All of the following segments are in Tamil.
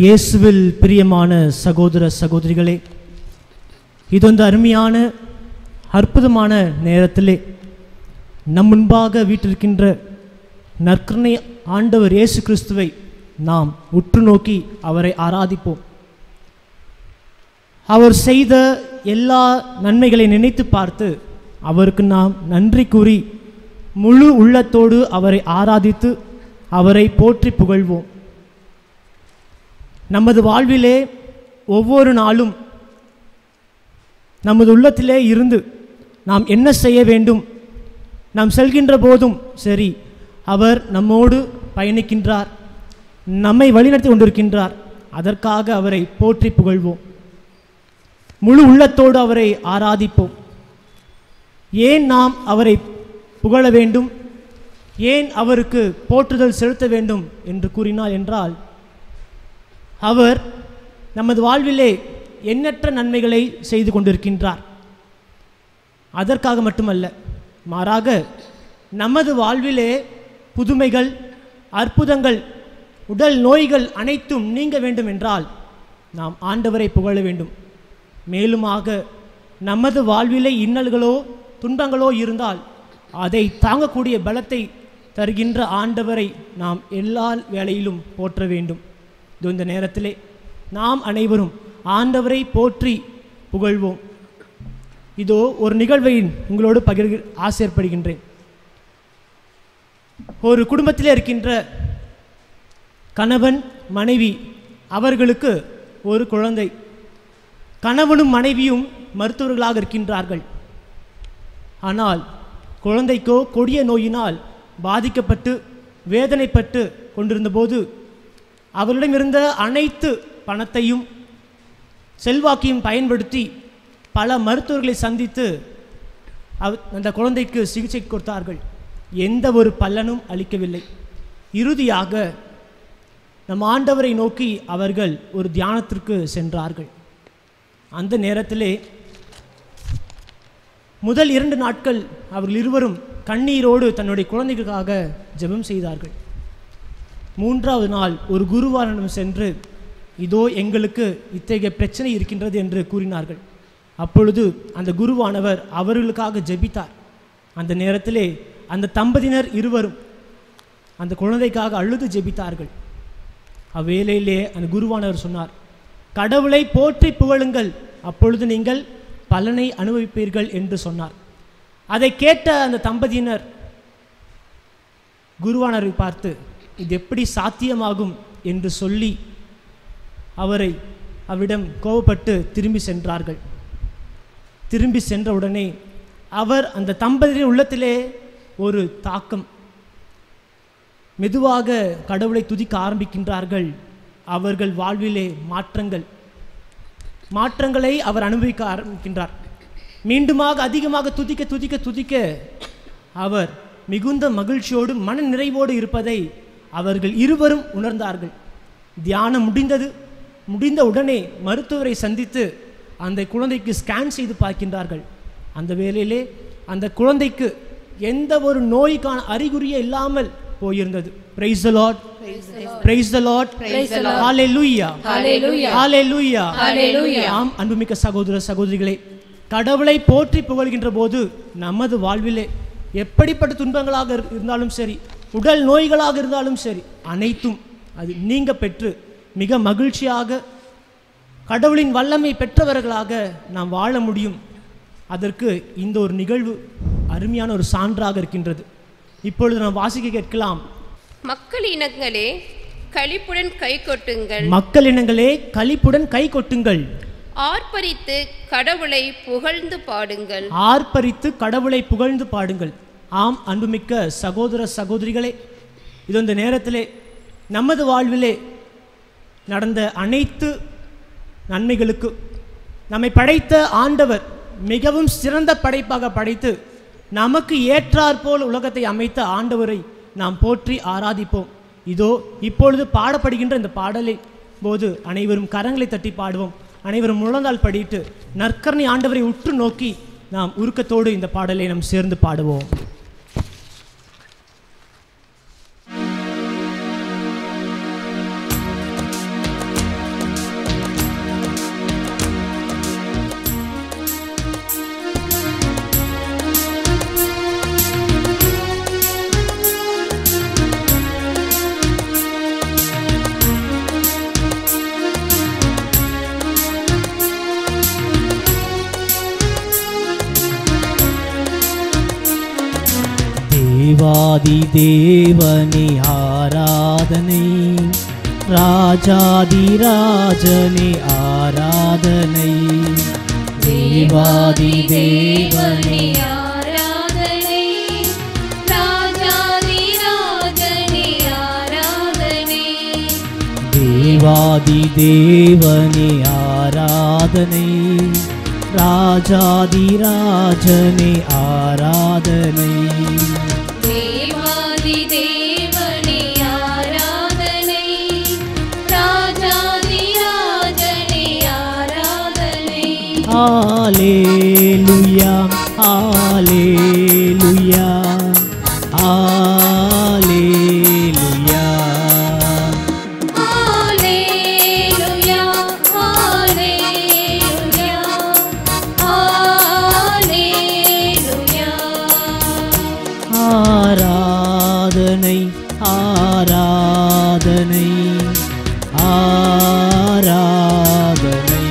இயேசுவில் பிரியமான சகோதர சகோதரிகளே, இதொந்த அருமையான அற்புதமான நேரத்திலே நம் முன்பாக வீற்றிருக்கின்ற நற்கருணை ஆண்டவர் இயேசு கிறிஸ்துவை நாம் உற்று நோக்கி அவரை ஆராதிப்போம். அவர் செய்த எல்லா நன்மைகளை நினைத்து பார்த்து அவருக்கு நாம் நன்றி கூறி முழு உள்ளத்தோடு அவரை ஆராதித்து அவரை போற்றி புகழ்வோம். நமது வாழ்விலே ஒவ்வொரு நாளும் நமது உள்ளத்திலே இருந்து நாம் என்ன செய்ய வேண்டும், நாம் செல்கின்ற போதும் சரி அவர் நம்மோடு பயணிக்கின்றார், நம்மை வழிநடத்தி கொண்டிருக்கின்றார். அதற்காக அவரை போற்றி புகழ்வோம், முழு உள்ளத்தோடு அவரை ஆராதிப்போம். ஏன் நாம் அவரை புகழ வேண்டும், ஏன் அவருக்கு போற்றுதல் செலுத்த வேண்டும் என்று கூறினார் என்றால், அவர் நமது வாழ்விலே எண்ணற்ற நன்மைகளை செய்து கொண்டிருக்கின்றார். அதற்காக மட்டுமல்ல, மாறாக நமது வாழ்விலே புதுமைகள், அற்புதங்கள், உடல் நோய்கள் அனைத்தும் நீங்க வேண்டும் என்றால் நாம் ஆண்டவரை புகழ வேண்டும். மேலுமாக நமது வாழ்விலே இன்னல்களோ துன்பங்களோ இருந்தால் அதை தாங்கக்கூடிய பலத்தை தருகின்ற ஆண்டவரை நாம் எல்லா வேளையிலும் போற்ற வேண்டும். இந்த நேரத்திலே நாம் அனைவரும் ஆண்டவரை போற்றி புகழ்வோம். இதோ ஒரு நிகழ்வை உங்களோடு ஆசைப்படுகின்றேன். ஒரு குடும்பத்திலே இருக்கின்ற கணவன் மனைவி, அவர்களுக்கு ஒரு குழந்தை. கணவனும் மனைவியும் மருத்துவர்களாக இருக்கின்றார்கள். ஆனால் குழந்தைக்கோ கொடிய நோயினால் பாதிக்கப்பட்டு வேதனைப்பட்டு கொண்டிருந்த போது அவரிடமிருந்த அனைத்து பணத்தையும் செல்வாக்கையும் பயன்படுத்தி பல மருத்துவர்களை சந்தித்து அந்த குழந்தைக்கு சிகிச்சை கொடுத்தார்கள். எந்த ஒரு பலனும் அளிக்கவில்லை. இறுதியாக நம் ஆண்டவரை நோக்கி அவர்கள் ஒரு தியானத்திற்கு சென்றார்கள். அந்த நேரத்திலே முதல் 2 நாட்கள் அவர்கள் இருவரும் கண்ணீரோடு தன்னுடைய குழந்தைகளுக்காக ஜெபம் செய்தார்கள். 3வது நாள் ஒரு குருவானிடம் சென்று, இதோ எங்களுக்கு இத்தகைய பிரச்சனை இருக்கின்றது என்று கூறினார்கள். அப்பொழுது அந்த குருவானவர் அவர்களுக்காக ஜெபித்தார். அந்த நேரத்திலே அந்த தம்பதியினர் இருவரும் அந்த குழந்தைக்காக அழுது ஜெபித்தார்கள். அவ்வேளையிலே அந்த குருவானவர் சொன்னார், கடவுளை போற்றி புகழுங்கள், அப்பொழுது நீங்கள் பலனை அனுபவிப்பீர்கள் என்று சொன்னார். அதை கேட்ட அந்த தம்பதியினர் குருவானரை பார்த்து, இது எப்படி சாத்தியமாகும் என்று சொல்லி அவரிடம் கோபப்பட்டு திரும்பி சென்றார்கள். திரும்பி சென்றவுடனே அவர் அந்த தம்பதியின் உள்ளத்திலே ஒரு தாக்கம், மெதுவாக கடவுளை துதிக்க ஆரம்பிக்கின்றார்கள். அவர்கள் வாழ்விலே மாற்றங்களை அவர் அனுபவிக்க ஆரம்பிக்கின்றார். மீண்டுமாக அதிகமாக துதிக்க துதிக்க துதிக்க அவர் மிகுந்த மகிழ்ச்சியோடு மன நிறைவோடு இருப்பதை அவர்கள் இருவரும் உணர்ந்தார்கள். தியானம் முடிந்த உடனே மருத்துவரை சந்தித்து அந்த குழந்தைக்கு ஸ்கேன் செய்து பார்க்கின்றார்கள். அந்த வேளையிலே அந்த குழந்தைக்கு எந்த ஒரு நோய்க்கான அறிகுறியே இல்லாமல் போயிருந்தது. Praise the Lord, praise the Lord, hallelujah, hallelujah, hallelujah. ஆம் அன்புமிக்க சகோதர சகோதரிகளே, கடவுளை போற்றி புகழ்கின்ற போது நமது வாழ்விலே எப்படிப்பட்ட துன்பங்களாக இருந்தாலும் சரி, உடல் நோய்களாக இருந்தாலும் சரி, அனைத்தும் அது நீங்க பெற்று மிக மகிழ்ச்சியாக கடவுளின் வல்லமை பெற்றவர்களாக நாம் வாழ முடியும். அதற்கு இந்த ஒரு நிகழ்வு அருமையான ஒரு சான்றாக இருக்கின்றது. இப்பொழுது நாம் வாசிக்க கேட்கலாம். மக்கள் இனங்களே களிப்புடன் கை கொட்டுங்கள், மக்கள் இனங்களே களிப்புடன் கை கொட்டுங்கள், ஆர்ப்பரித்து கடவுளை புகழ்ந்து பாடுங்கள், ஆர்ப்பரித்து கடவுளை புகழ்ந்து பாடுங்கள். ஆம் அன்புமிக்க சகோதர சகோதரிகளே, இது இந்த நேரத்திலே நமது வாழ்விலே நடந்த அனைத்து நன்மைகளுக்கு நம்மை படைத்த ஆண்டவர் மிகவும் சிறந்த படைப்பாக படைத்து நமக்கு ஏற்றாற்போல் உலகத்தை அமைத்த ஆண்டவரை நாம் போற்றி ஆராதிப்போம். இதோ இப்பொழுது பாடப்படுகின்ற இந்த பாடலை போது அனைவரும் கரங்களை தட்டி பாடுவோம். அனைவரும் முழந்தால் படிட்டு நற்கருணை ஆண்டவரை உற்று நோக்கி நாம் உருக்கத்தோடு இந்த பாடலை நாம் சேர்ந்து பாடுவோம். தேவாதி தேவனே ஆராதனை, ராஜாதி ராஜனே ஆராதனை, தேவாதி தேவனே ஆராதனை, ராஜாதி ராஜனே ஆராதனை, தேவாதி தேவனே ஆராதனை, ராஜாதி ராஜனே ஆராதனை, தேவாதி தேவனே ஆராதனை, ராஜாதி ராஜனே ஆராதனை. ஹல்லேலூயா, ஹல்லேலூயா, ஹல்லேலூயா, ஹல்லேலூயா, ஹல்லேலூயா, ஹல்லேலூயா. ஆராதனை, ஆராதனை, ஆராதனை,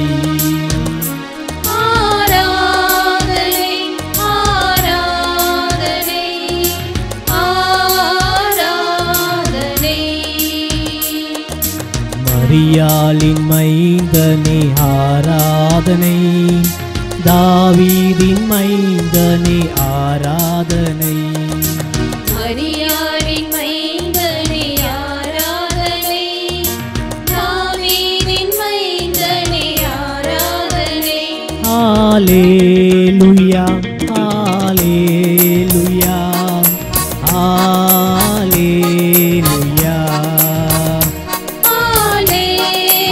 ஆராதனை, ஆராதனை, ஆராதனை. மரியாளின் மைந்தனே ஆராதனை, தாவீதின் மைந்தனே ஆராதனை, மரியாளின் மைந்தனே ஆராதனை, ஹalleluya ஹalleluya ஹalleluya.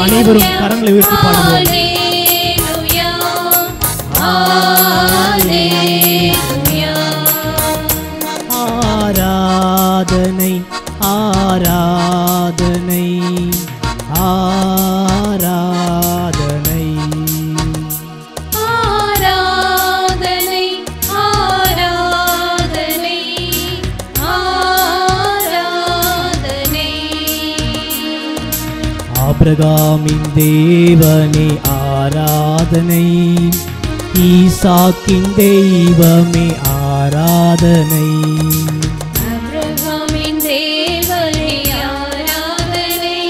அனைவரும் கரங்களை உயர்த்தி பாடுவோம். ஆராதனை ஆராதனை ஆராதனை ஆராதனை ஆராதனை ஆராதனை. ஆபிரகாமின் தேவனே ஆராதனை, ஈசாக்கின் தெய்வமே ஆராதனை. ஆபிரகாமின் தேவனே ஆராதனை,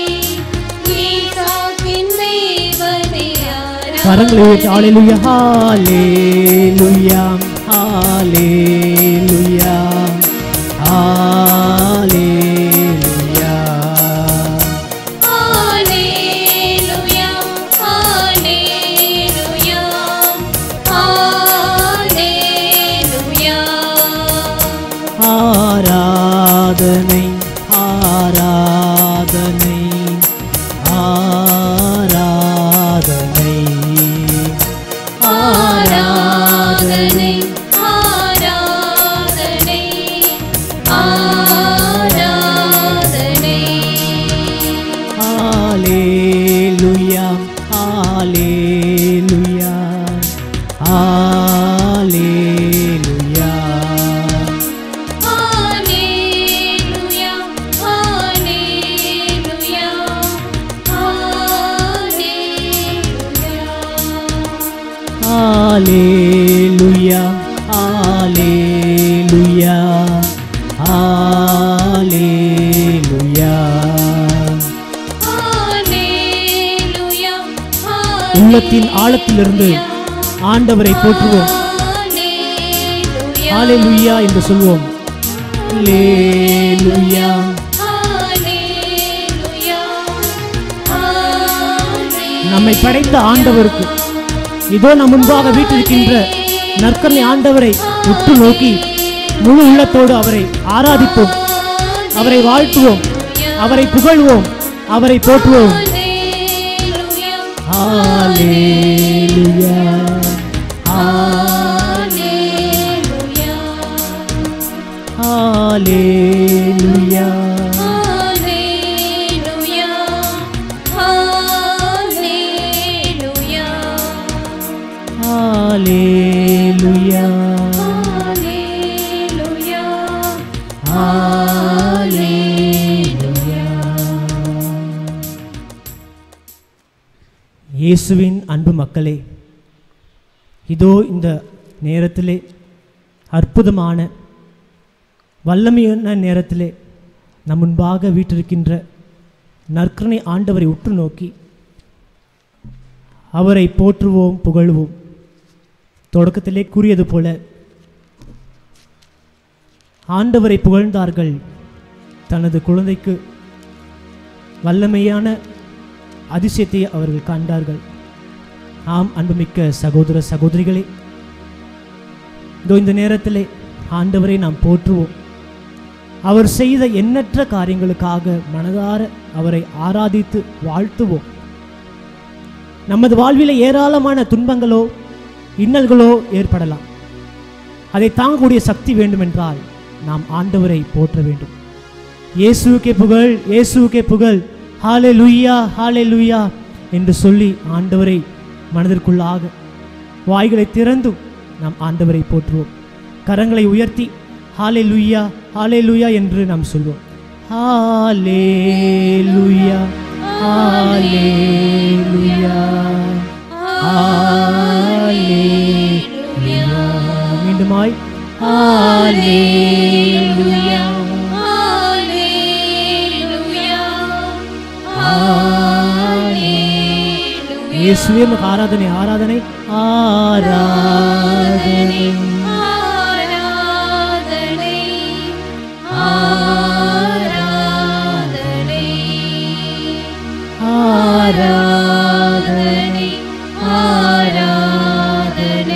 ஈசாக்கின் தெய்வமே ஆராதனை. கரங்களை உயர்த்தி ஹalleluya ஹalleluya ஹalleluya ஹalleluya. ஹalleluya ஹalleluya ஹalleluya. ஆராதனை ஆராதனை ஆராதனை ஆராதனை ஆராதனை ஆராதனை. ஹalleluya ஹalleluya ஹalleluya. ஹalleluya ஹalleluya ஹalleluya. ஹalleluya ஹalleluya ஹalleluya. உள்ளத்தின் ஆழத்திலிருந்து ஆண்டவரை போற்றுவோம். ஹalleluya என்று சொல்வோம். ஹalleluya நம்மை படைத்த ஆண்டவருக்கு இதோ நம் முன்பாக வீட்டிருக்கின்ற நற்கருணை ஆண்டவரை உற்று நோக்கி முழு உள்ளத்தோடு அவரை ஆராதிப்போம், அவரை வாழ்த்துவோம், அவரை புகழ்வோம், அவரை போற்றுவோம். ஹalleluya ஹalleluya ஹalleluya ஹalleluya ஹalleluya. இயேசுவின் அன்பு மக்களே, இதோ இந்த நேரத்திலே அற்புதமான வல்லமையான நேரத்திலே நம் முன்பாக வீற்றிருக்கின்ற நற்கருணை ஆண்டவரை உற்று நோக்கி அவரை போற்றுவோம், புகழ்வோம். தொடக்கத்திலே கூறியது போல ஆண்டவரை புகழ்ந்தார்கள், தனது குழந்தைக்கு வல்லமையான அதிசயத்தை அவர்கள் கண்டார்கள். ஆம் அன்புமிக்க சகோதர சகோதரிகளே, இதோ இந்த நேரத்திலே ஆண்டவரை நாம் போற்றுவோம். அவர் செய்த எண்ணற்ற காரியங்களுக்காக மனதார அவரை ஆராதித்து வாழ்த்துவோம். நமது வாழ்விலே ஏராளமான துன்பங்களோ இன்னல்களோ ஏற்படலாம். அதை தாங்கக்கூடிய சக்தி வேண்டுமென்றால் நாம் ஆண்டவரை போற்ற வேண்டும். இயேசுவுக்கே புகழ், இயேசுவுக்கே புகழ், ஹalleluya ஹalleluya என்று சொல்லி ஆண்டவரை மனதிற்குள்ளாக வாய்களை திறந்து நாம் ஆண்டவரை போற்றுவோம். கரங்களை உயர்த்தி ஹalleluya ஹalleluya என்று நாம் சொல்வோம். ஹalleluya ஹalleluya ஹalleluya. மீண்டுமாய் ஹalleluya இயேசுவே உமக்கு ஆராதனை ஆராதனை ஆராதனை ஆராதனை ஆராதனை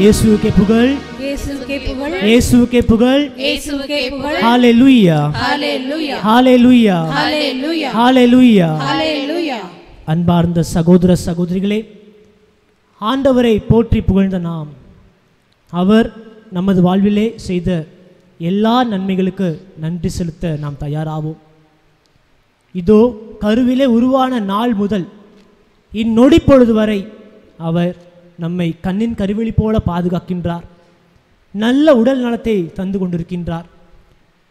இயேசுவுக்கே புகழ், இயேசுவுக்கே புகழ், இயேசுவுக்கே புகழ். இயேசுவுக்கே புகழ். ஹalleluya, ஹalleluya, ஹalleluya, ஹalleluya, ஹalleluya. ஹalleluya. அன்பார்ந்த சகோதர சகோதரிகளே, ஆண்டவரை போற்றி புகழ்ந்த நாம் அவர் நமது வாழ்விலே செய்த எல்லா நன்மைகளுக்கு நன்றி செலுத்த நாம் தயாராவோம். இதோ கருவிலே உருவான நாள் முதல் இந்நொடி பொழுது வரை அவர் நம்மை கண்ணின் கருவிழி போல பாதுகாக்கின்றார். நல்ல உடல் நலத்தை தந்து கொண்டிருக்கின்றார்.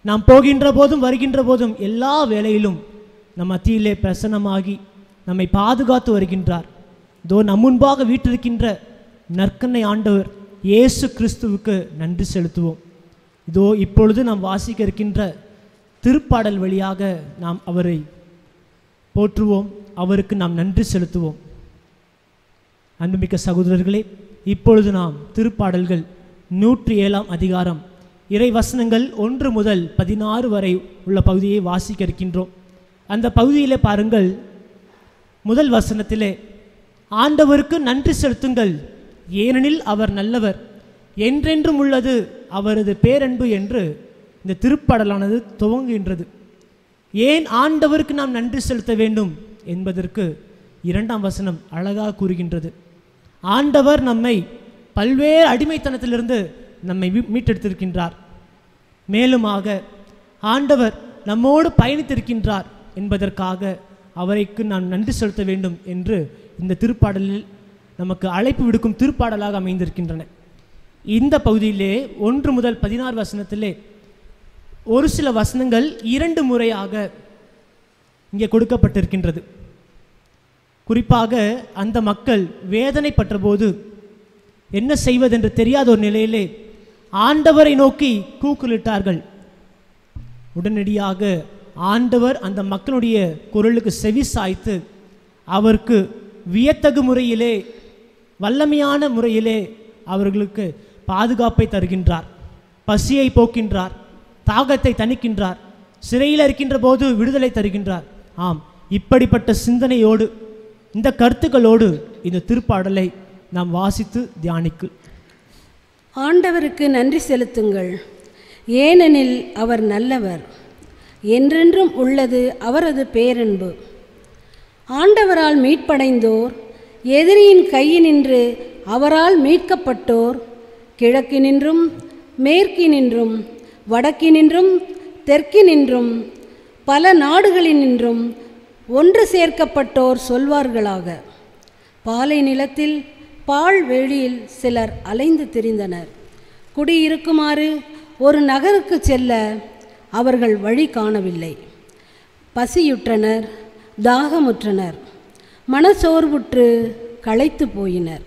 நாம் போகின்ற போதும் வருகின்ற போதும் எல்லா வேளையிலும் நம் மத்தியிலே பிரசன்னமாகி நம்மை பாதுகாத்து வருகின்றார். இதோ நம் முன்பாக வீற்றிருக்கின்ற நற்கண்ணை ஆண்டவர் இயேசு கிறிஸ்துவுக்கு நன்றி செலுத்துவோம். இதோ இப்பொழுது நாம் வாசிக்க இருக்கின்ற திருப்பாடல் வழியாக நாம் அவரை போற்றுவோம், அவருக்கு நாம் நன்றி செலுத்துவோம். அன்புமிக்க சகோதரர்களே, இப்பொழுது நாம் திருப்பாடல்கள் 107ஆம் அதிகாரம் இறை வசனங்கள் 1 முதல் 16 வரை உள்ள பகுதியை வாசிக்க இருக்கின்றோம். அந்த பகுதியிலே பாருங்கள், முதல் வசனத்திலே ஆண்டவருக்கு நன்றி செலுத்துங்கள், ஏனெனில் அவர் நல்லவர், என்றென்றும் உள்ளது அவரது பேரன்பு என்று இந்த திருப்பாடலானது துவங்குகின்றது. ஏன் ஆண்டவருக்கு நாம் நன்றி செலுத்த வேண்டும் என்பதற்கு 2ஆம் வசனம் அழகாக கூறுகின்றது. ஆண்டவர் நம்மை பல்வேறு அடிமைத்தனத்திலிருந்து நம்மை மீட்டெடுத்திருக்கின்றார். மேலுமாக ஆண்டவர் நம்மோடு பயணித்திருக்கின்றார் என்பதற்காக அவருக்கு நாம் நன்றி செலுத்த வேண்டும் என்று இந்த திருப்பாடலில் நமக்கு அழைப்பு விடுக்கும் திருப்பாடலாக அமைந்திருக்கின்றன. இந்த பகுதியிலே 1 முதல் 16 வசனத்திலே ஒரு சில வசனங்கள் 2 முறையாக இங்கே கொடுக்கப்பட்டிருக்கின்றது. குறிப்பாக அந்த மக்கள் வேதனைப்பட்ட போது என்ன செய்வதென்று தெரியாத ஒரு நிலையிலே ஆண்டவரை நோக்கி கூக்குலிட்டார்கள். உடனடியாக ஆண்டவர் அந்த மக்களுடைய குரலுக்கு செவி சாய்த்து அவருக்கு வியத்தகு முறையிலே, வல்லமையான முறையிலே அவர்களுக்கு பாதுகாப்பை தருகின்றார், பசியை போக்கின்றார், தாகத்தை தணிக்கின்றார், சிறையில் இருக்கின்ற போது விடுதலை தருகின்றார். ஆம், இப்படிப்பட்ட சிந்தனையோடு இந்த கருத்துக்களோடு இந்த திருப்பாடலை நாம் வாசித்து தியானிக்கு. ஆண்டவருக்கு நன்றி செலுத்துங்கள், ஏனெனில் அவர் நல்லவர், என்றென்றும் உள்ளது அவரது பேரன்பு. ஆண்டவரால் மீட்படைந்தோர், எதிரியின் கையினின்று அவரால் மீட்கப்பட்டோர், கிழக்கினின்றும் மேற்கினின்றும் வடக்கினின்றும் தெற்கினின்றும் பல நாடுகளினின்றும் ஒன்று சேர்க்கப்பட்டோர் சொல்வார்களாக. பாலை நிலத்தில் பால் வெளியில் சிலர் அலைந்து திரிந்தனர். குடியிருக்குமாறு ஒரு நகருக்கு செல்ல அவர்கள் வழி காணவில்லை. பசியுற்றனர், தாகமுற்றனர், மனசோர்வுற்று களைத்து போயினர்.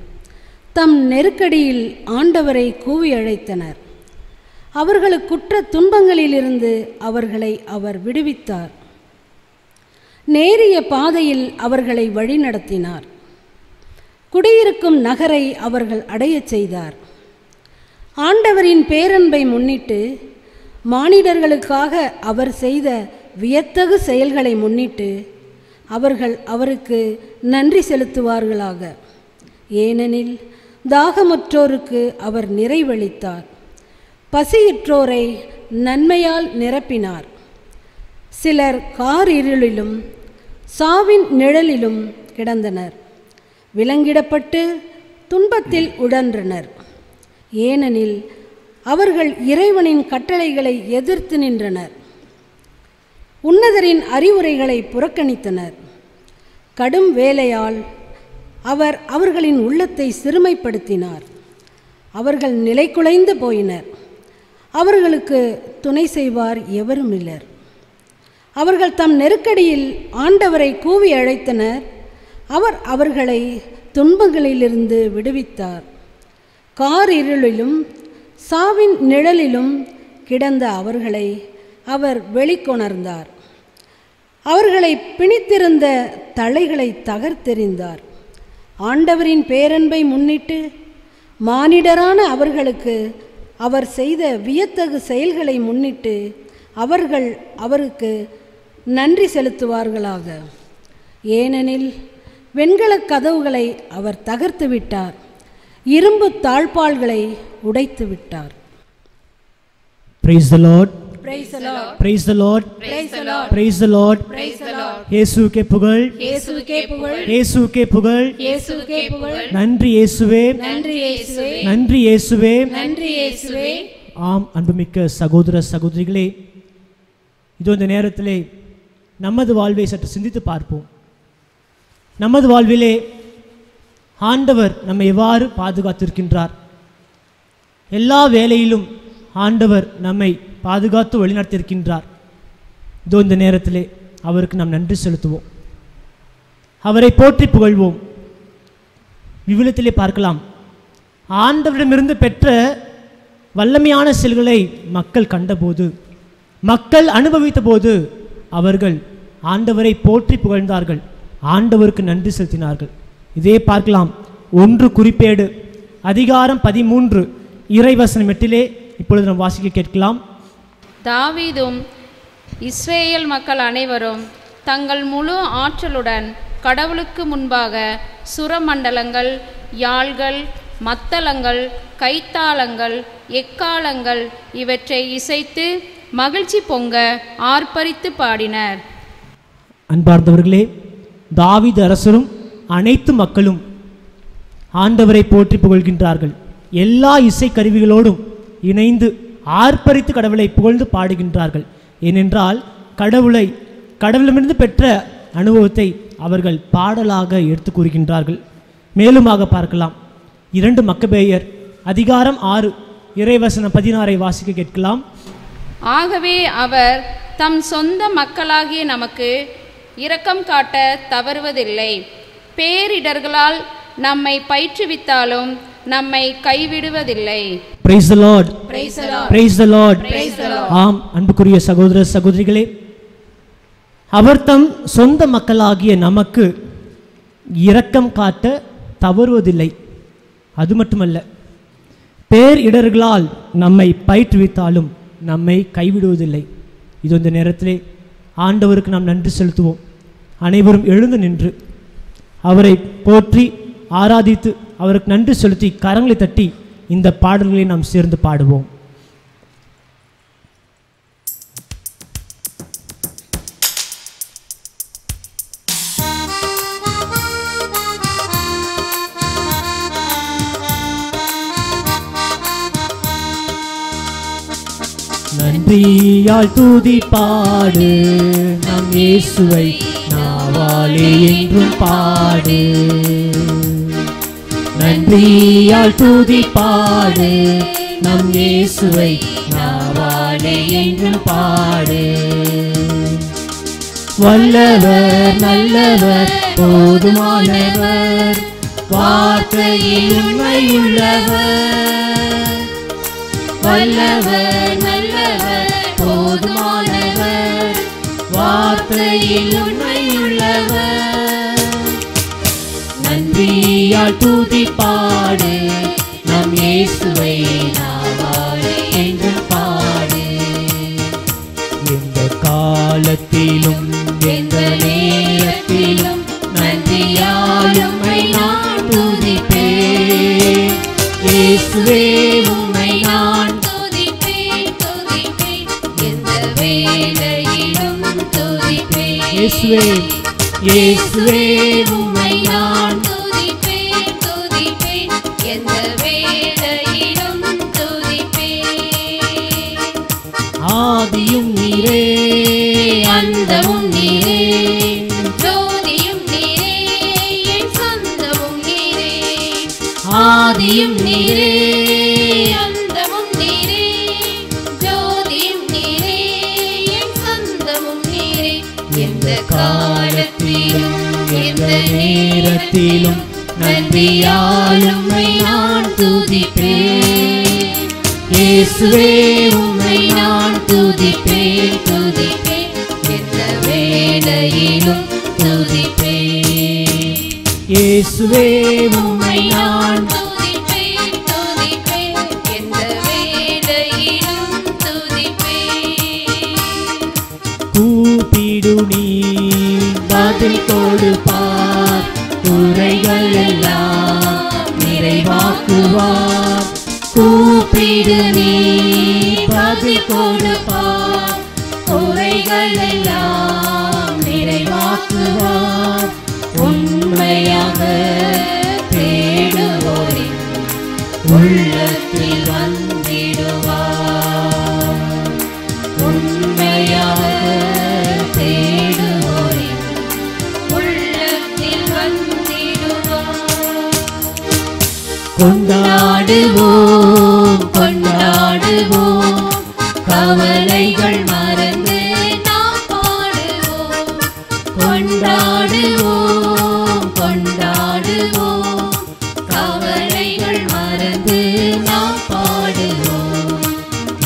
தம் நெருக்கடியில் ஆண்டவரை கூவி அழைத்தனர். அவர்களுக்குற்ற துன்பங்களிலிருந்து அவர்களை அவர் விடுவித்தார். நேரிய பாதையில் அவர்களை வழிநடத்தினார். குடியிருக்கும் நகரை அவர்கள் அடையச் செய்தார். ஆண்டவரின் பேரன்பை முன்னிட்டு, மானிடர்களுக்காக அவர் செய்த வியத்தகு செயல்களை முன்னிட்டு அவர்கள் அவருக்கு நன்றி செலுத்துவார்களாக. ஏனெனில் தாகமுற்றோருக்கு அவர் நிறைவளித்தார், பசியுற்றோரை நன்மையால் நிரப்பினார். சிலர் காரிருளிலும் சாவின் நிழலிலும் கிடந்தனர், விலங்கிடப்பட்டு துன்பத்தில் உழன்றனர். ஏனெனில் அவர்கள் இறைவனின் கட்டளைகளை எதிர்த்து நின்றனர், உன்னதரின் அறிவுரைகளை புறக்கணித்தனர். கடும் வேலையால் அவர் அவர்களின் உள்ளத்தை சிறுமைப்படுத்தினார். அவர்கள் நிலைகுலைந்து போயினர், அவர்களுக்கு துணை செய்வார் எவரும் இல்லர். அவர்கள் தம் நெருக்கடியில் ஆண்டவரை கூவி அழைத்தனர், அவர் அவர்களை துன்பங்களிலிருந்து விடுவித்தார். காரிருளிலும் சாவின் நிழலிலும் கிடந்த அவர்களை அவர் வெளிக்கொணர்ந்தார். அவர்களை பிணித்திருந்த தலைகளை தகர்த்தெறிந்தார். ஆண்டவரின் பேரன்பை முன்னிட்டு மானிடரான அவர்களுக்கு அவர் செய்த வியத்தகு செயல்களை முன்னிட்டு அவர்கள் அவருக்கு நன்றி செலுத்துவார்களாக. ஏனெனில் வெண்கலக் கதவுகளை அவர் தகர்த்து விட்டார், இரும்பு தாழ்பாள்களை உடைத்து விட்டார். Praise the Lord. Praise the Lord. Praise the Lord. Praise the Lord. Praise the Lord. Praise the Lord. இயேசுவுக்கே புகழ். இயேசுவுக்கே புகழ். இயேசுவுக்கே புகழ். இயேசுவுக்கே புகழ். நன்றி இயேசுவே. நன்றி இயேசுவே. நன்றி இயேசுவே. நன்றி இயேசுவே. ஆம் அன்புமிக்க சகோதர சகோதரிகளே, இதோ இந்த நேரத்திலே நமது வாழ்வை சற்று சிந்தித்து பார்ப்போம். நமது வாழ்விலே ஆண்டவர் நம்மை எவ்வாறு பாதுகாத்திருக்கின்றார்? எல்லா வேளையிலும் ஆண்டவர் நம்மை பாதுகாத்து வழிநடத்தியிருக்கின்றார். இதோ இந்த நேரத்திலே அவருக்கு நாம் நன்றி செலுத்துவோம், அவரை போற்றி புகழ்வோம். விவிலியத்திலே பார்க்கலாம், ஆண்டவரிடமிருந்து பெற்ற வல்லமையான செயல்களை மக்கள் கண்டபோது, மக்கள் அனுபவித்த போது அவர்கள் ஆண்டவரை போற்றி புகழ்ந்தார்கள், ஆண்டவருக்கு நன்றி செலுத்தினார்கள். இதே பார்க்கலாம் 1 குறிப்பேடு அதிகாரம் 13 இறைவசனம் 8 இப்பொழுது நாம் வாசிக்க கேட்கலாம். தாவீதும் இஸ்ரேல் மக்கள் அனைவரும் தங்கள் முழு ஆற்றலுடன் கடவுளுக்கு முன்பாக சுரமண்டலங்கள், யாழ்கள், மத்தளங்கள், கைத்தாளங்கள், எக்காளங்கள் இவற்றை இசைத்து மகிழ்ச்சி பொங்க ஆர்ப்பரித்து பாடினர். அன்பார்ந்தவர்களே, தாவீது அரசரும் அனைத்து மக்களும் ஆண்டவரை போற்றி புகழ்கின்றார்கள். எல்லா இசைக்கருவிகளோடும் இணைந்து ஆர்ப்பரித்து கடவுளை புகழ்ந்து பாடுகின்றார்கள். ஏனென்றால் கடவுளிடமிருந்து பெற்ற அனுபவத்தை அவர்கள் பாடலாக எடுத்து கூறுகின்றார்கள். மேலுமாக பார்க்கலாம், 2 மக்கபேயர் அதிகாரம் 6 இறைவசனம் 16 வாசிக்க கேட்கலாம். ஆகவே அவர் தம் சொந்த மக்களாகிய நமக்கு இரக்கம் காட்ட தவறுவதில்லை. பேரிடர்களால் நம்மை பயிற்றுவித்தாலும் நம்மை கைவிடுவதில்லை. Praise the Lord. Praise the Lord. Praise the Lord. Praise the Lord. ஆம் அன்புக்குரிய சகோதர சகோதரிகளே, அவர் தம் சொந்த மக்களாகிய நமக்கு இரக்கம் காட்ட தவறுவதில்லை. அது மட்டுமல்ல, பேரிடர்களால் நம்மை பயிற்றுவித்தாலும் நம்மை கைவிடுவதில்லை. இது இந்த நேரத்திலே ஆண்டவருக்கு நாம் நன்றி செலுத்துவோம். அனைவரும் எழுந்து நின்று அவரை போற்றி ஆராதித்து அவருக்கு நன்றி செலுத்தி கரங்களை தட்டி இந்த பாடல்களை நாம் சேர்ந்து பாடுவோம். நன்றியால் துதி பாடு, நம் இயேசுவை நாவாலே என்றும் பாடு. நன்றியால் துதி பாடு, நம் இயேசுவை நாவாலே என்றும் பாடு. வல்லவர் நல்லவர் போதுமானவர், வார்த்தையில் உண்மை உள்ளவர். வல்லவர் நல்லவர் போதுமானவர், வார்த்தையில் உண்மை உள்ளவர். நன்றியால் துதி பாடு, நம் இயேசுவை நாவாலே என்றும் பாடு. எந்த காலத்திலும் எந்த நேரத்திலும் நன்றியால் உம்மை நான் துதிப்பேன். இயேசுவே உம்மை நான் துதிப்பேன், துதிப்பேன், எந்த வேளையிலும் துதிப்பேன். இயேசுவே இயேசுவே உம்மை நான் துதிப்பேன், துதிப்பேன், எந்த வேளையிலும் துதிப்பேன். ஆதியும் நீரே அந்தமும் நீரே, ஜோதியும் நீரே என் சொந்தமும் நீரே. ஆதியும் நீரே அந்தமும் நீரே, ஜோதியும் நீரே என் சொந்தமும் நீரே. எந்த காலத்திலும் எந்த நேரத்திலும் நன்றியால் உம்மை நான் துதிப்பேன். இயேசுவே உம்மை நான் துதிப்பேன், துதிப்பேன், எந்த வேளையிலும் துதிப்பேன். இயேசுவே உம்மை நான் துதிப்பேன், துதிப்பேன், எந்த வேளையிலும் துதிப்பேன். கூப்பிடு நீ பதில் கொடுப்பார், குறைகள் எல்லாம் நிறைவாக்க நிறைவாக்குவார். கூப்பிடு நீ பதில் கொடுப்பார். குறைகள் எல்லாம் நிறைவாக்குவார். உண்மையாக தேடுவோரின் உள்ளத்தில் வந்திடுவார். உண்மையாக தேடுவோரின் உள்ளத்தில் வந்திடுவார். கொண்டாடுவோம் கொண்டாடுவோம், கவலைகள் மறந்து நாம் பாடுவோம். கொண்டாடுவோம் கொண்டாடுவோம், கவலைகள் மறந்து நாம் பாடுவோம்.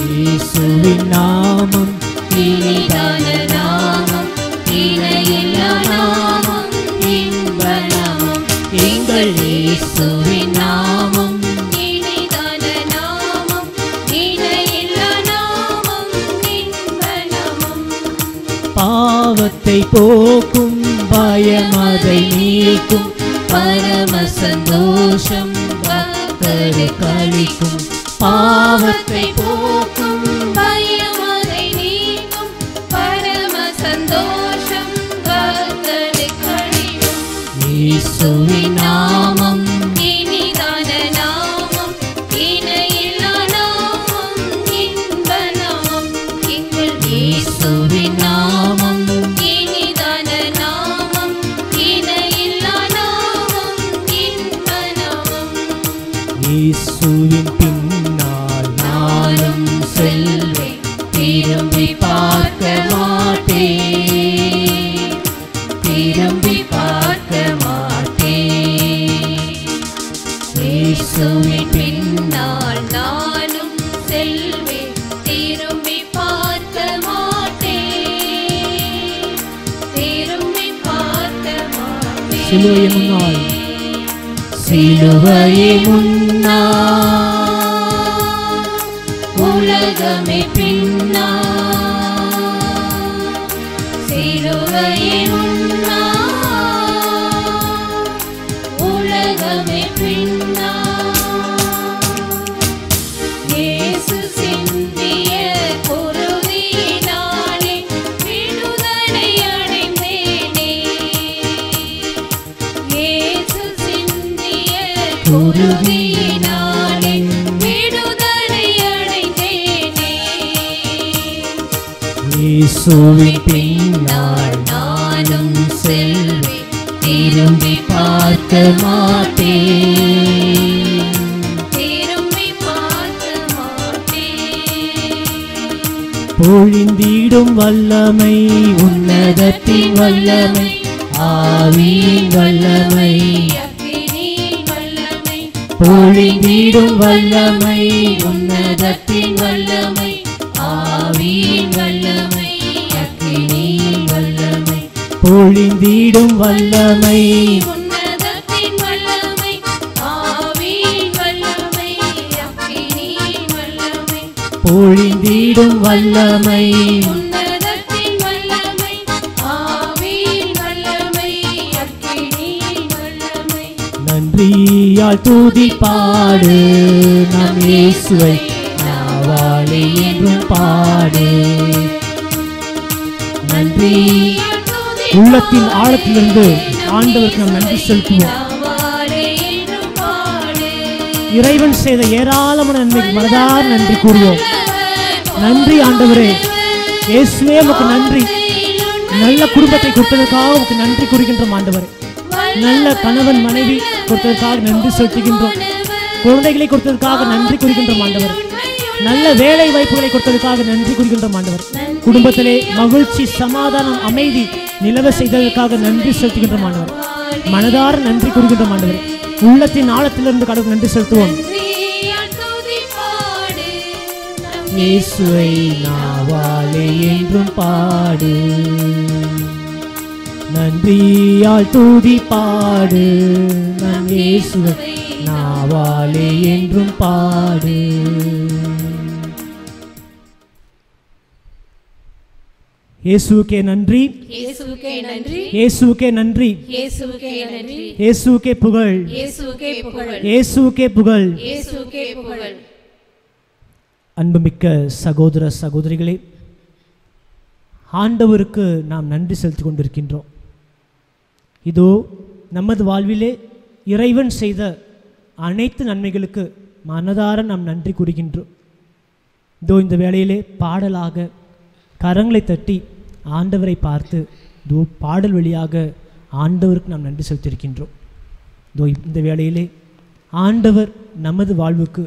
இயேசுவின் நாமம் இனிதான நாமம், இணையில்லா நாமம், இன்ப நாமம். எங்கள் இயேசுவின் நாமம் இனிதான நாமம், இணையில்லா நாமம், இன்ப நாமம். பாவத்தை போக்கும், பயமதை நீக்கும், பரம சந்தோஷம் பக்தருக்கு அளிக்கும். பாவத்தை போக்கும், பயமதை நீக்கும், பரம சந்தோஷம் பக்தருக்கு அளிக்கும். இயேசுவின் நாமம் இனிதான நாமம், இணையில்லா நாமம், இன்ப நாமம். எங்கள் இயேசுவின் நாமம் இனிதான நாமம், இணையில்லா நாமம், இன்ப நாமம். இயேசுவின் பின்னால் நானும் செல்வேன், திரும்பி பார்க்க மாட்டேன், திரும்பி பார்க்க மாட்டேன். இயேசுவின் பின்னால் நானும் செல்வேன், திரும்பி பார்க்க மாட்டேன், திரும்பி பார்க்க மாட்டேன். சிலுவையை முன்னால், சிலுவையை முன்னால், உலகமே பின்னால். சிலுவையை முன்னால், உலகமே பின்னால். இயேசு சிந்திய குருதியினாலே விடுதலை அடைந்தேனே. இயேசு சிந்திய குருதியினாலே விடுதலை அடைந்தேனே. இயேசுவின் பின்னால் நானும் செல்வேன், திரும்பி பார்க்க மாட்டேன். திரும்பி பார்க்க மாட்டேன். பொழிந்திடும் வல்லமை, உன்னதத்தின் வல்லமை, ஆவியின் வல்லமை. அக்கினியின் வல்லமை, பொழிந்திடும் வல்லமை, உன்னதத்தின் வல்லமை, ஆவியின் வல்லமை, அக்கினியின் வல்லமை. பொழிந்திடும் வல்லமை, உன்னதத்தின் வல்லமை, ஆவியின் வல்லமை, அக்கினியின் வல்லமை. பொழிந்திடும் வல்லமை. உன்னதத்தின் வல்லமை, ஆவியின் வல்லமை, அக்கினியின் வல்லமை. நன்றியால் துதி பாடு, நம் இயேசுவை நாவாலே என்றும் பாடு. நன்றி. உள்ளத்தின் ஆழத்திலிருந்து ஆண்டவருக்கு நாம் நன்றி செலுத்துவோம். நாவாலே என்றும் பாடு. இறைவன் செய்த ஏராளமான நன்மைக்கு மனதார நன்றி கூறுவோம். நன்றி ஆண்டவரே, இயேசுவே உமக்கு நன்றி. நல்ல குடும்பத்தை கொடுத்ததற்காக உமக்கு நன்றி கூறுகின்றோம் ஆண்டவரே. நல்ல கணவன் மனைவி கொடுத்ததற்காக நன்றி செலுத்துகின்றோம். குழந்தைகளை கொடுத்ததற்காக நன்றி கூறுகின்றோம் ஆண்டவர். நல்ல வேலை வாய்ப்புகளை கொடுத்ததற்காக நன்றி கூறுகின்றோம் ஆண்டவர். குடும்பத்திலே மகிழ்ச்சி, சமாதானம், அமைதி நிலவ செய்ததற்காக நன்றி செலுத்துகின்றோம் ஆண்டவர். மனதார நன்றி கூறுகின்றோம் ஆண்டவர். உள்ளத்தின் ஆழத்திலிருந்து கடவுள் நன்றி செலுத்துவோம். இயேசுவை நாவாலே என்றும் பாடு, நன்றியால் துதி பாடு. நம் இயேசுவை நாவாலே என்றும் பாடு. இயேசுவுக்கே நன்றி, இயேசுவுக்கே நன்றி, இயேசுவுக்கே நன்றி, இயேசுவுக்கே நன்றி, இயேசுவுக்கே புகழ், இயேசுவுக்கே புகழ், இயேசுவுக்கே புகழ். இயேசுவுக்கே புகழ். அன்புமிக்க சகோதர சகோதரிகளே, ஆண்டவருக்கு நாம் நன்றி செலுத்திக் கொண்டிருக்கின்றோம். இதோ நமது வாழ்விலே இறைவன் செய்த அனைத்து நன்மைகளுக்கு மனதார நாம் நன்றி கூறுகின்றோம். இதோ இந்த வேளையிலே பாடலாக கரங்களை தட்டி ஆண்டவரை பார்த்து இதோ பாடல் வழியாக ஆண்டவருக்கு நாம் நன்றி செலுத்தியிருக்கின்றோம். இதோ இந்த வேளையிலே ஆண்டவர் நமது வாழ்வுக்கு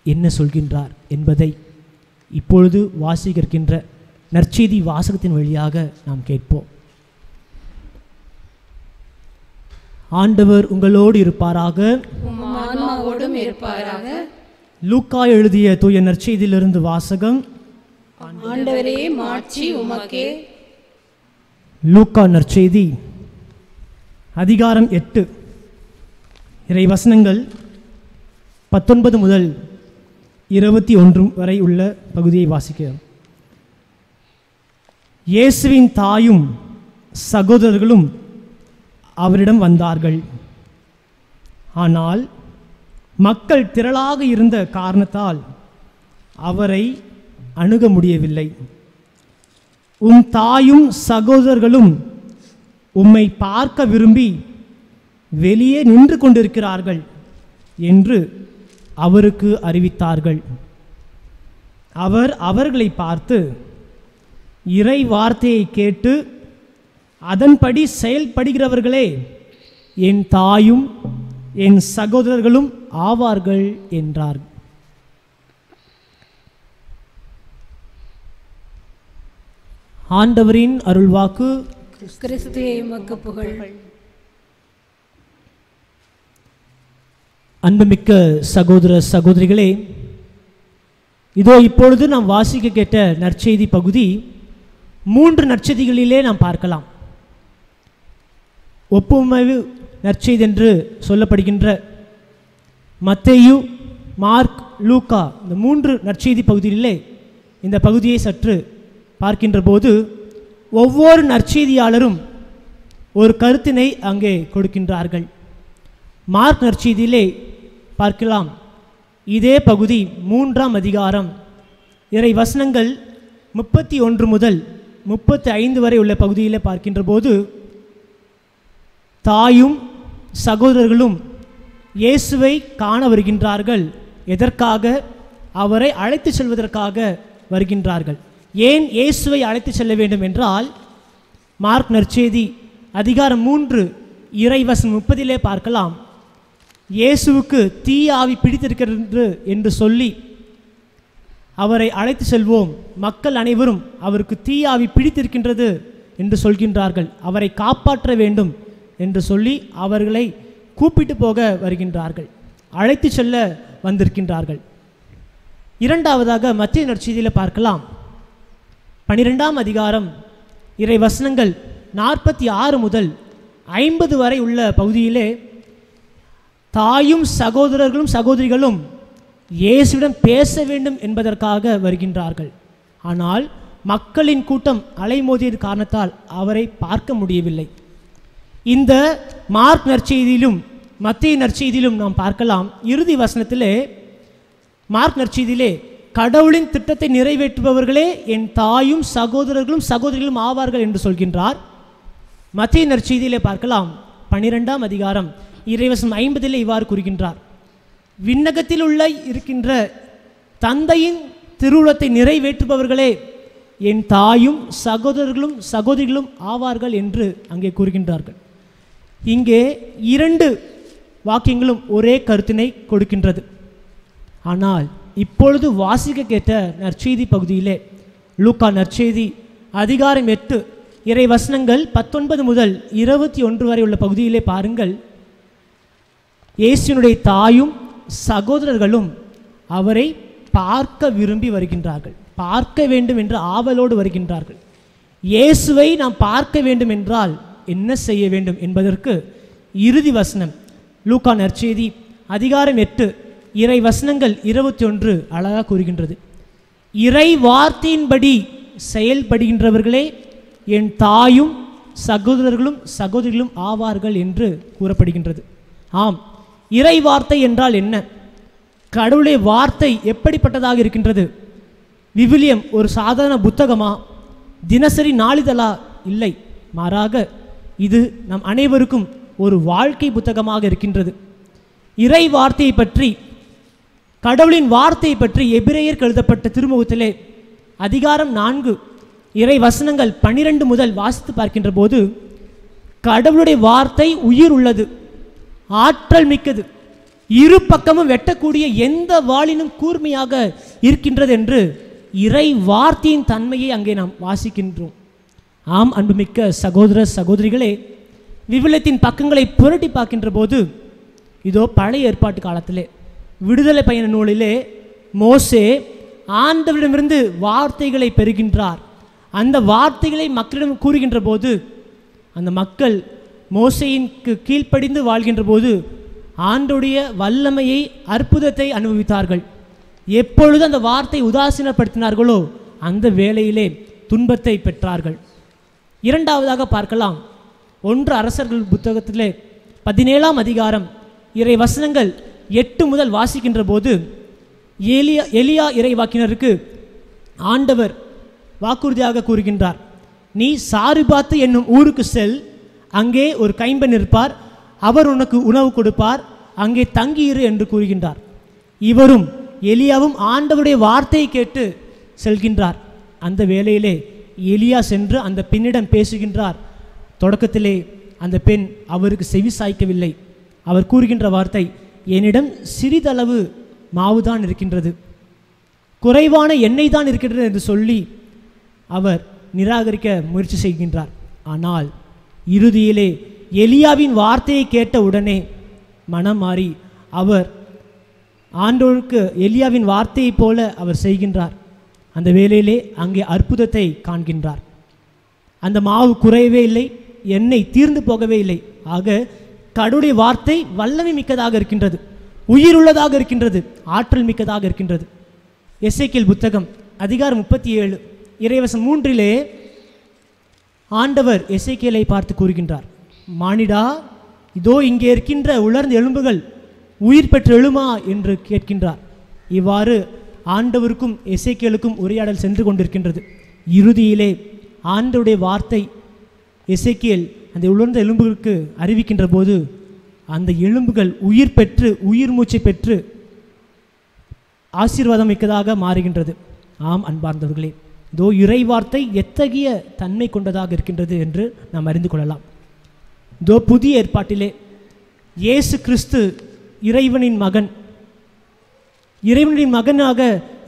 என்ன சொல்கின்றார் என்பதை இப்பொழுது வாசிக்கின்ற நற்செய்தி வாசகத்தின் வழியாக நாம் கேட்போம். ஆண்டவர் உங்களோடு இருப்பாராக, உம் ஆன்மாவோடும் இருப்பாராக. லூக்கா எழுதிய தூய நற்செய்தியிலிருந்து வாசகம். ஆண்டவரே, மாட்சி உமக்கே. லூக்கா நற்செய்தி அதிகாரம் 8 இறை வசனங்கள் 19 முதல் 21 வரை உள்ள பகுதியை வாசிக்கிறோம். இயேசுவின் தாயும் சகோதரர்களும் அவரிடம் வந்தார்கள். ஆனால் மக்கள் திரளாக இருந்த காரணத்தால் அவரை அணுக முடியவில்லை. உம் தாயும் சகோதரர்களும் உம்மை பார்க்க விரும்பி வெளியே நின்று கொண்டிருக்கிறார்கள் என்று அவருக்கு அறிவித்தார்கள். அவர் அவர்களை பார்த்து, இறை வார்த்தையை கேட்டு அதன்படி செயல்படுகிறவர்களே என் தாயும் என் சகோதரர்களும் ஆவார்கள் என்றார். ஆண்டவரின் அருள்வாக்கு. கிறிஸ்துவே உமக்கு புகழ். அன்புமிக்க சகோதர சகோதரிகளே, இதோ இப்பொழுது நாம் வாசிக்க கேட்ட நற்செய்தி பகுதி 3 நற்செய்திகளிலே நாம் பார்க்கலாம். ஒப்புமை நற்செய்தி என்று சொல்லப்படுகின்ற மத்தேயு, மார்க், லூக்கா இந்த 3 நற்செய்தி பகுதியிலே இந்த பகுதியை சற்று பார்க்கின்ற போது ஒவ்வொரு நற்செய்தியாளரும் ஒரு கருத்தினை அங்கே கொடுக்கின்றார்கள். மார்க் நற்செய்தியிலே பார்க்கலாம். இதே பகுதி 3ஆம் அதிகாரம் இறை வசனங்கள் 31 முதல் 35 வரை உள்ள பகுதியிலே பார்க்கின்ற போது தாயும் சகோதரர்களும் இயேசுவை காண வருகின்றார்கள். எதற்காக? அவரை அழைத்து செல்வதற்காக வருகின்றார்கள். ஏன் இயேசுவை அழைத்து செல்ல வேண்டும் என்றால், மார்க் நற்செய்தி அதிகாரம் 3 இறைவசனம் 30 பார்க்கலாம். இயேசுவுக்கு தீய ஆவி பிடித்திருக்கிறது என்று சொல்லி அவரை அழைத்து செல்வோம், மக்கள் அனைவரும் அவருக்கு தீய ஆவி பிடித்திருக்கின்றது என்று சொல்கின்றார்கள், அவரை காப்பாற்ற வேண்டும் என்று சொல்லி அவர்களை கூப்பிட்டு போக வருகின்றார்கள், அழைத்து செல்ல வந்திருக்கின்றார்கள். இரண்டாவதாக மத்தேயு நற்செய்தியில் பார்க்கலாம். 12ஆம் அதிகாரம் இறை வசனங்கள் 46 முதல் 50 வரை உள்ள பகுதியிலே தாயும் சகோதரர்களும் சகோதரிகளும் இயேசுவிடம் பேச வேண்டும் என்பதற்காக வருகின்றார்கள். ஆனால் மக்களின் கூட்டம் அலைமோதியது காரணத்தால் அவரை பார்க்க முடியவில்லை. இந்த மார்க் நற்செய்தியிலும் மத்தேயு நற்செய்தியிலும் நாம் பார்க்கலாம். இறுதி வசனத்திலே மார்க் நற்செய்தியிலே கடவுளின் திட்டத்தை நிறைவேற்றுபவர்களே என் தாயும் சகோதரர்களும் சகோதரிகளும் ஆவார்கள் என்று சொல்கின்றார். மத்தேயு நற்செய்தியிலே பார்க்கலாம். 12ஆம் அதிகாரம் இறைவசனம் 50 இவ்வாறு கூறுகின்றார், விண்ணகத்தில் உள்ள இருக்கின்ற தந்தையின் திருவுளத்தை நிறைவேற்றுபவர்களே என் தாயும் சகோதரர்களும் சகோதரிகளும் ஆவார்கள் என்று அங்கே கூறுகின்றார்கள். இங்கே 2 வாக்கியங்களும் ஒரே கருத்தினை கொடுக்கின்றது. ஆனால் இப்பொழுது வாசிக்க கேட்ட நற்செய்தி பகுதியிலே லூக்கா நற்செய்தி அதிகாரம் 8 இறை வசனங்கள் 19 முதல் 21 வரை உள்ள பகுதியிலே பாருங்கள். இயேசுவினுடைய தாயும் சகோதரர்களும் அவரை பார்க்க விரும்பி வருகின்றார்கள், பார்க்க வேண்டும் என்று ஆவலோடு வருகின்றார்கள். இயேசுவை நாம் பார்க்க வேண்டும் என்றால் என்ன செய்ய வேண்டும் என்பதற்கு இறுதி வசனம் லூக்கா நற்செய்தி அதிகாரம் 8 இறை வசனங்கள் 21 அழகாக கூறுகின்றது. இறை வார்த்தையின்படி செயல்படுகின்றவர்களே என் தாயும் சகோதரர்களும் சகோதரிகளும் ஆவார்கள் என்று கூறப்படுகின்றது. ஆம், இறை வார்த்தை என்றால் என்ன? கடவுளுடைய வார்த்தை எப்படிப்பட்டதாக இருக்கின்றது? விவிலியம் ஒரு சாதாரண புத்தகமா, தினசரி நாளிதழா? இல்லை, மாறாக இது நம் அனைவருக்கும் ஒரு வாழ்க்கை புத்தகமாக இருக்கின்றது. இறை வார்த்தையை பற்றி, கடவுளின் வார்த்தையை பற்றி எபிரேயருக்கு எழுதப்பட்ட திருமுகத்திலே அதிகாரம் 4 இறை வசனங்கள் 12 முதல் வாசித்து பார்க்கின்ற போது, கடவுளுடைய வார்த்தை உயிர் உள்ளது, ஆற்றல் மிக்கது, இரு பக்கமும் வெட்டக்கூடிய எந்த வாளினும் கூர்மையாக இருக்கின்றது என்று இறை வார்த்தையின் தன்மையை அங்கே நாம் வாசிக்கின்றோம். ஆம், அன்புமிக்க சகோதர சகோதரிகளே, விவிலியத்தின் பக்கங்களை புரட்டி பார்க்கின்ற போது, இதோ பழைய ஏற்பாட்டு காலத்திலே விடுதலை பயண நூலிலே மோசே ஆண்டவரிடமிருந்து வார்த்தைகளை பெறுகின்றார். அந்த வார்த்தைகளை மக்களிடம் கூறுகின்ற போது, அந்த மக்கள் மோசேயின்க்கு கீழ்ப்படிந்து வாழ்கின்ற போது ஆண்டவருடைய வல்லமையை, அற்புதத்தை அனுபவித்தார்கள். எப்பொழுது அந்த வார்த்தை உதாசீனப்படுத்தினார்களோ அந்த வேளையிலே துன்பத்தை பெற்றார்கள். இரண்டாவதாக பார்க்கலாம், 1 அரசர்கள் புத்தகத்திலே 17ஆம் அதிகாரம் இறை வசனங்கள் 8 முதல் வாசிக்கின்ற போது, எலியா இறைவாக்கினருக்கு ஆண்டவர் வாக்குறுதியாக கூறுகின்றார், நீ சாரிபாத்து என்னும் ஊருக்கு செல், அங்கே ஒரு கைம்பெண் இருப்பார், அவர் உனக்கு உணவு கொடுப்பார், அங்கே தங்கியிரு என்று கூறுகின்றார். இவரும் எலியாவும் ஆண்டவருடைய வார்த்தையை கேட்டு செல்கின்றார். அந்த வேளையிலே எலியா சென்று அந்த பெண்ணிடம் பேசுகின்றார். தொடக்கத்திலே அந்த பெண் அவருக்கு செவி சாய்க்கவில்லை. அவர் கூறுகின்ற வார்த்தை, என்னிடம் சிறிதளவு மாவுதான் இருக்கின்றது, குறைவான எண்ணெய் தான் இருக்கின்றது என்று சொல்லி அவர் நிராகரிக்க முயற்சி செய்கின்றார். ஆனால் இறுதியிலே எலியாவின் வார்த்தையை கேட்ட உடனே மனம் மாறி அவர் ஆண்டவருக்கு எலியாவின் வார்த்தையைப் போல அவர் செய்கின்றார். அந்த வேளையிலே அங்கே அற்புதத்தை காண்கின்றார். அந்த மாவு குறையவே இல்லை, எண்ணெய் தீர்ந்து போகவே இல்லை. ஆக கடவுளுடைய வார்த்தை வல்லமை மிக்கதாக இருக்கின்றது, உயிருள்ளதாக இருக்கின்றது, ஆற்றல் மிக்கதாக இருக்கின்றது. எசேக்கியேல் புத்தகம் அதிகாரம் 37 இறைவசனம் 3 ஆண்டவர் எசேக்கியேலை பார்த்து கூறுகின்றார், மானிடா, இதோ இங்கே இருக்கின்ற உலர்ந்த எலும்புகள் உயிர் பெற்று எழுமா என்று கேட்கின்றார். இவ்வாறு ஆண்டவருக்கும் எசேக்கியேலுக்கும் உரையாடல் சென்று கொண்டிருக்கின்றது. இறுதியிலே ஆண்டவருடைய வார்த்தை எசேக்கியேல் அந்த உலர்ந்த எலும்புகளுக்கு அறிவிக்கின்ற போது அந்த எலும்புகள் உயிர் பெற்று, உயிர் மூச்சை பெற்று ஆசீர்வாதம் மிக்கதாக மாறுகின்றது. ஆம் அன்பார்ந்தவர்களே, இதோ இறை வார்த்தை எத்தகைய தன்மை கொண்டதாக இருக்கின்றது என்று நாம் அறிந்து கொள்ளலாம். இதோ புதிய ஏற்பாட்டிலே இயேசு கிறிஸ்து இறைவனின் மகன், இறைவனின் மகனாக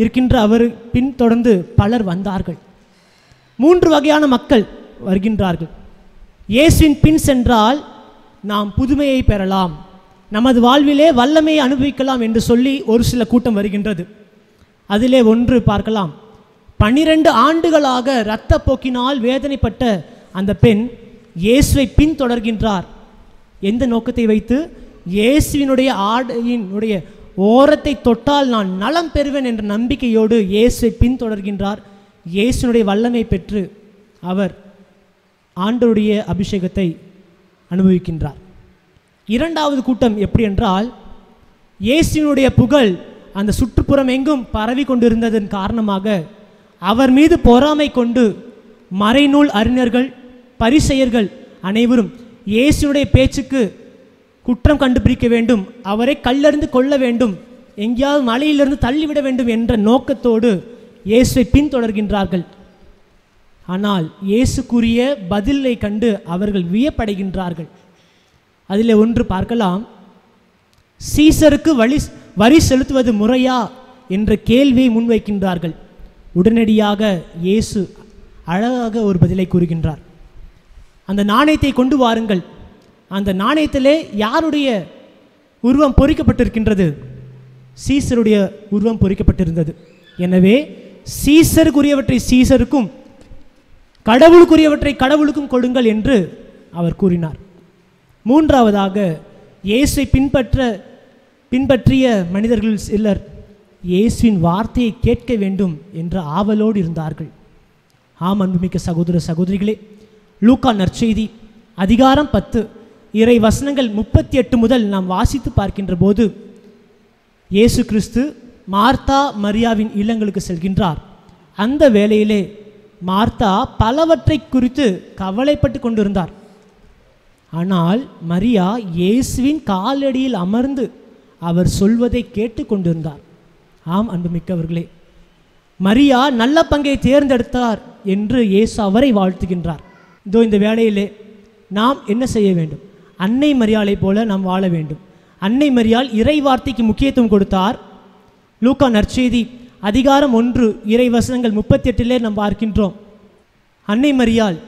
இருக்கின்ற அவர் பின்தொடர்ந்து பலர் வந்தார்கள். 3 வகையான மக்கள் வருகின்றார்கள். இயேசுவின் பின் சென்றால் நாம் புதுமையை பெறலாம், நமது வாழ்விலே வல்லமையை அனுபவிக்கலாம் என்று சொல்லி ஒரு சில கூட்டம் வருகின்றது. அதிலே ஒன்று பார்க்கலாம். 12 ஆண்டுகளாக இரத்த போக்கினால் வேதனைப்பட்ட அந்த பெண் இயேசுவை பின்தொடர்கின்றார். எந்த நோக்கத்தை வைத்து? இயேசுவினுடைய ஆடையினுடைய ஓரத்தை தொட்டால் நான் நலம் பெறுவேன் என்ற நம்பிக்கையோடு இயேசுவை பின்தொடர்கின்றார். இயேசுனுடைய வல்லமை பெற்று அவர் ஆண்டவருடைய அபிஷேகத்தை அனுபவிக்கின்றார். இரண்டாவது கூட்டம் எப்படி என்றால், இயேசுவினுடைய புகழ் அந்த சுற்றுப்புறம் எங்கும் பரவி கொண்டிருந்ததன் காரணமாக அவர் மீது பொறாமை கொண்டு மறைநூல் அறிஞர்கள், பரிசேயர்கள் அனைவரும் இயேசுனுடைய பேச்சுக்கு குற்றம் கண்டுபிடிக்க வேண்டும், அவரை கல்லெறிந்து கொள்ள வேண்டும், எங்கேயாவது மலையிலிருந்து தள்ளிவிட வேண்டும் என்ற நோக்கத்தோடு இயேசுவை பின்தொடர்கின்றார்கள். ஆனால் இயேசுக்குரிய பதிலை கண்டு அவர்கள் வியப்படைகின்றார்கள். அதில் ஒன்று பார்க்கலாம், சீசருக்கு வரி செலுத்துவது முறையா என்ற கேள்வியை முன்வைக்கின்றார்கள். உடனடியாக இயேசு அழகாக ஒரு பதிலை கூறுகின்றார். அந்த நாணயத்தை கொண்டு வாருங்கள். அந்த நாணயத்திலே யாருடைய உருவம் பொறிக்கப்பட்டிருக்கின்றது? சீசருடைய உருவம் பொறிக்கப்பட்டிருந்தது. எனவே சீசருக்குரியவற்றை சீசருக்கும், கடவுளுக்குரியவற்றை கடவுளுக்கும் கொடுங்கள் என்று அவர் கூறினார். மூன்றாவதாக, இயேசுவை பின்பற்றிய மனிதர்கள் சிலர் இயேசுவின் வார்த்தையை கேட்க வேண்டும் என்ற ஆவலோடு இருந்தார்கள். ஆம் அன்புமிக்க சகோதர சகோதரிகளே, லூக்கா நற்செய்தி அதிகாரம் 10 இறை வசனங்கள் 38 முதல் நாம் வாசித்து பார்க்கின்ற போது இயேசு கிறிஸ்து மார்த்தா மரியாவின் இல்லங்களுக்கு செல்கின்றார். அந்த வேளையிலே மார்த்தா பலவற்றை குறித்து கவலைப்பட்டு கொண்டிருந்தார். ஆனால் மரியா இயேசுவின் காலடியில் அமர்ந்து அவர் சொல்வதை கேட்டு கொண்டிருந்தார். ஆம் அன்புமிக்கவர்களே, மரியா நல்ல பங்கை தேர்ந்தெடுத்தார் என்று இயேசு அவரை வாழ்த்துகின்றார். இதோ இந்த வேளையிலே நாம் என்ன செய்ய வேண்டும்? அன்னை மரியாளை போல நாம் வாழ வேண்டும். அன்னை மரியாள் இறை வார்த்தைக்கு முக்கியத்துவம் கொடுத்தார். லூக்கா நற்செய்தி அதிகாரம் 1 இறை வசனங்கள் 38 நாம் பார்க்கின்றோம். அன்னை மரியாள்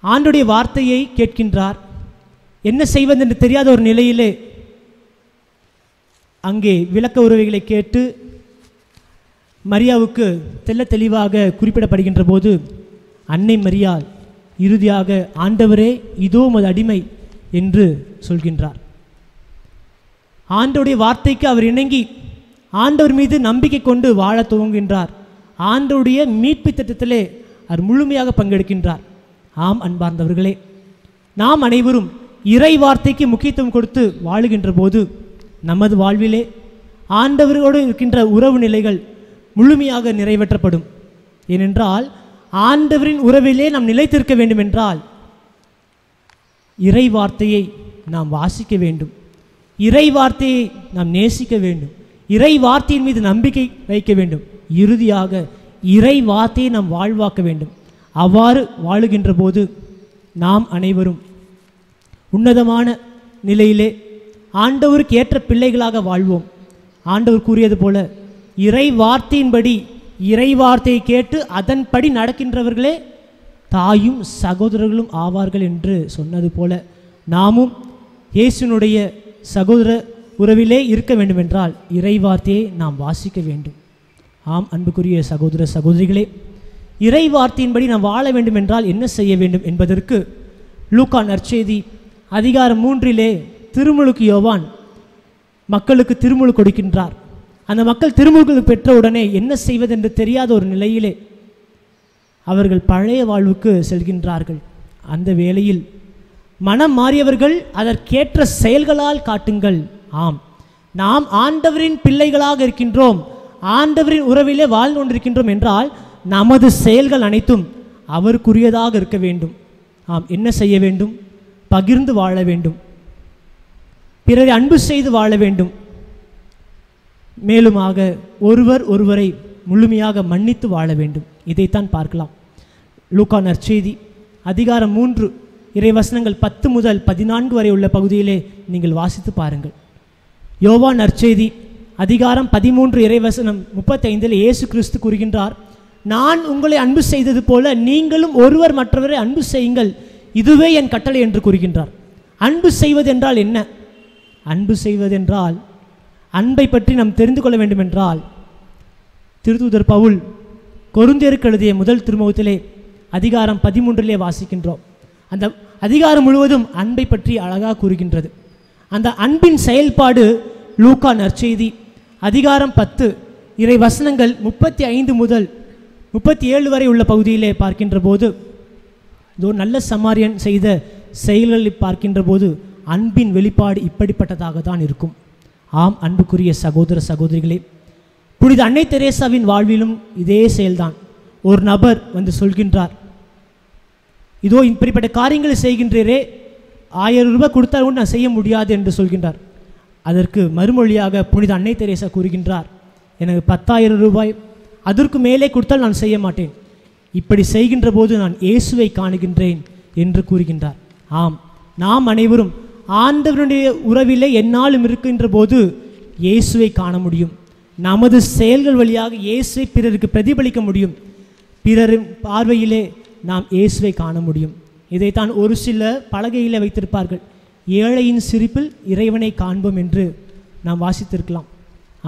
ஆண்டுடைய வார்த்தையை கேட்கின்றார். என்ன செய்வது என்று தெரியாத ஒரு நிலையிலே அங்கே விளக்க உறவைகளை கேட்டு மரியாவுக்கு தெல்ல தெளிவாக குறிப்பிடப்படுகின்ற போது அன்னை மரியாள் இறுதியாக ஆண்டவரே இதோ உமது அடிமை என்று சொல்கின்றார். ஆண்டவருடைய வார்த்தைக்கு அவர் இணங்கி ஆண்டவர் மீது நம்பிக்கை கொண்டு வாழ துவங்குகின்றார். ஆண்டவருடைய மீட்பு திட்டத்திலே அவர் முழுமையாக பங்கெடுக்கின்றார். ஆம் அன்பார்ந்தவர்களே, நாம் அனைவரும் இறை வார்த்தைக்கு முக்கியத்துவம் கொடுத்து வாழுகின்ற போது நமது வாழ்விலே ஆண்டவரோடு இருக்கின்ற உறவு நிலைகள் முழுமையாக நிறைவேற்றப்படும். ஏனென்றால் ஆண்டவரின் உறவிலே நாம் நிலைத்திருக்க வேண்டும் என்றால் இறை வார்த்தையை நாம் வாசிக்க வேண்டும், இறை வார்த்தையை நாம் நேசிக்க வேண்டும், இறை வார்த்தையின் மீது நம்பிக்கை வைக்க வேண்டும், இறுதியாக இறை வார்த்தையை நாம் வாழ்வாக்க வேண்டும். அவ்வாறு வாழுகின்ற போது நாம் அனைவரும் உன்னதமான நிலையிலே ஆண்டவருக்கு ஏற்ற பிள்ளைகளாக வாழ்வோம். ஆண்டவர் கூறியது போல இறை வார்த்தையின்படி இறை வார்த்தையை கேட்டு அதன்படி நடக்கின்றவர்களே தாயும் சகோதரர்களும் ஆவார்கள் என்று சொன்னது போல நாமும் இயேசுனுடைய சகோதர உறவிலே இருக்க வேண்டுமென்றால் இறை வார்த்தையை நாம் வாசிக்க வேண்டும். ஆம் அன்புக்குரிய சகோதர சகோதரிகளே, இறை வார்த்தையின்படி நாம் வாழ வேண்டுமென்றால் என்ன செய்ய வேண்டும் என்பதற்கு லூக்கா நற்செய்தி அதிகாரம் 3 திருமுழுக்கு யோவான் மக்களுக்கு திருமுழு கொடுக்கின்றார். அந்த மக்கள் திருமுழுக்கு பெற்ற உடனே என்ன செய்வதென்று தெரியாத ஒரு நிலையிலே அவர்கள் பழைய வாழ்வுக்கு செல்கின்றார்கள். அந்த வேளையில் மனம் மாறியவர்கள் அதற்கேற்ற செயல்களால் காட்டுங்கள். ஆம், நாம் ஆண்டவரின் பிள்ளைகளாக இருக்கின்றோம், ஆண்டவரின் உறவிலே வாழ்ந்து கொண்டிருக்கின்றோம் என்றால் நமது செயல்கள் அனைத்தும் அவருக்குரியதாக இருக்க வேண்டும். ஆம், என்ன செய்ய வேண்டும்? பகிர்ந்து வாழ வேண்டும், பிறரை அன்பு செய்து வாழ வேண்டும், மேலுமாக ஒருவர் ஒருவரை முழுமையாக மன்னித்து வாழ வேண்டும். இதைத்தான் பார்க்கலாம். லூக்கா நற்செய்தி அதிகாரம் 3 இறைவசனங்கள் 10 முதல் 14 வரை உள்ள பகுதியிலே நீங்கள் வாசித்து பாருங்கள். யோவான் நற்செய்தி அதிகாரம் 13 இறைவசனம் 35 இயேசு கிறிஸ்து கூறுகின்றார், நான் உங்களை அன்பு செய்தது போல நீங்களும் ஒருவர் மற்றவரை அன்பு செய்யுங்கள், இதுவே என் கட்டளை என்று கூறுகின்றார். அன்பு செய்வதென்றால் என்ன? அன்பு செய்வதென்றால் அன்பை பற்றி நாம் தெரிந்து கொள்ள வேண்டுமென்றால் திருத்தூதர் பவுல் கொரிந்தியருக்கு எழுதிய முதல் திருமுகத்திலே அதிகாரம் 13 வாசிக்கின்றோம். அந்த அதிகாரம் முழுவதும் அன்பை பற்றி அழகாக கூறுகின்றது. அந்த அன்பின் செயல்பாடு லூக்கா நற்செய்தி அதிகாரம் 10 இறை வசனங்கள் 35 முதல் 37 வரை உள்ள பகுதியிலே பார்க்கின்ற போது இதோ நல்ல சமாரியன் செய்த செயல்களை பார்க்கின்ற போது அன்பின் வெளிப்பாடு இப்படிப்பட்டதாக தான் இருக்கும். ஆம் அன்புக்குரிய சகோதர சகோதரிகளே, புனித அன்னை தெரேசாவின் வாழ்விலும் இதே செயல்தான். ஒரு நபர் வந்து சொல்கின்றார், இதோ இப்படிப்பட்ட காரியங்களை செய்கின்றீரே, 1000 ரூபாய் கொடுத்தால் கூட நான் செய்ய முடியாது என்று சொல்கின்றார். அதற்கு மறுமொழியாக புனித அன்னை தெரேசா கூறுகின்றார், எனக்கு 10,000 ரூபாய் அதற்கு மேலே கொடுத்தால் நான் செய்ய மாட்டேன், இப்படி செய்கின்ற போது நான் இயேசுவை காணுகின்றேன் என்று கூறுகின்றார். ஆம், நாம் அனைவரும் ஆண்டவருடைய உறவிலே எந்நாளும் இருக்கின்ற போது இயேசுவை காண முடியும். நமது செயல்கள் வழியாக இயேசுவை பிறருக்கு பிரதிபலிக்க முடியும். பிறரின் பார்வையிலே நாம் இயேசுவை காண முடியும். இதைத்தான் ஒரு சில பலகையில் வைத்திருப்பார்கள், ஏழையின் சிரிப்பில் இறைவனை காண்போம் என்று நாம் வாசித்திருக்கலாம்.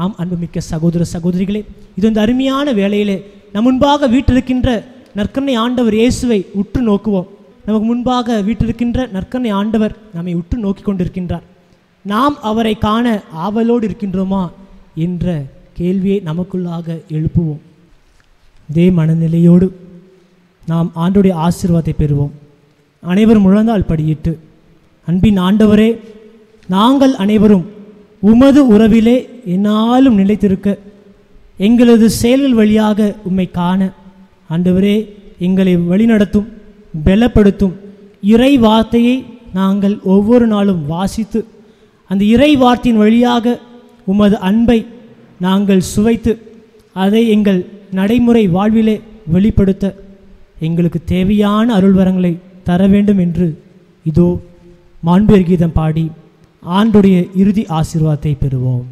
ஆம் அன்புமிக்க சகோதர சகோதரிகளே, இது இந்த அருமையான வேளையிலே நம் முன்பாக வீட்டிருக்கின்ற நற்கருணை ஆண்டவர் இயேசுவை உற்று நோக்குவோம். நமக்கு முன்பாக வீட்டிருக்கின்ற நற்கருணை ஆண்டவர் நம்மை உற்று நோக்கி கொண்டிருக்கின்றார். நாம் அவரை காண ஆவலோடு இருக்கின்றோமா என்ற கேள்வியை நமக்குள்ளாக எழுப்புவோம். இதே மனநிலையோடு நாம் ஆண்டவருடைய ஆசீர்வாதத்தை பெறுவோம். அனைவரும் முழந்தால் படியிட்டு, அன்பின் ஆண்டவரே, நாங்கள் அனைவரும் உமது உறவிலே எந்நாளும் நிலைத்திருக்க எங்களது செயல்கள் வழியாக உம்மை காண ஆண்டவரே எங்களை வழிநடத்தும், பலப்படுத்தும். இறை வார்த்தையை நாங்கள் ஒவ்வொரு நாளும் வாசித்து அந்த இறை வார்த்தையின் வழியாக உமது அன்பை நாங்கள் சுவைத்து அதை எங்கள் நடைமுறை வாழ்விலே வெளிப்படுத்த எங்களுக்கு தேவையான அருள்வரங்களை தர வேண்டும் என்று இதோ மாண்புயர் கீதம் பாடி ஆண்டுடைய இறுதி ஆசீர்வாதத்தை பெறுவோம்.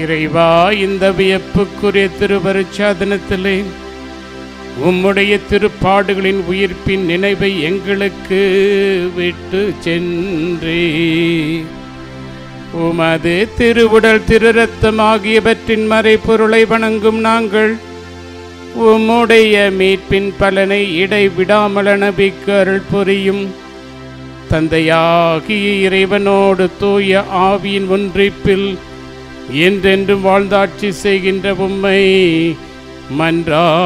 இறைவா, இந்த வியப்புக்குரிய திருவருட்சாதனத்திலே உம்முடைய திருப்பாடுகளின் உயிர்ப்பின் நினைவை எங்களுக்கு விட்டு சென்றே உமது திருவுடல் திரு இரத்தம் ஆகியவற்றின் மறைபொருளை வணங்கும் நாங்கள் உம்முடைய மீட்பின் பலனை இடைவிடாமல் அனுபவிக்க அருள் புரியும். தந்தையாகிய இறைவனோடு தூய ஆவியின் ஒன்றிப்பில் என்றென்றும் வாழ்ந்தாட்சி செய்கின்ற உம்மை மன்றாடுகின்றோம்.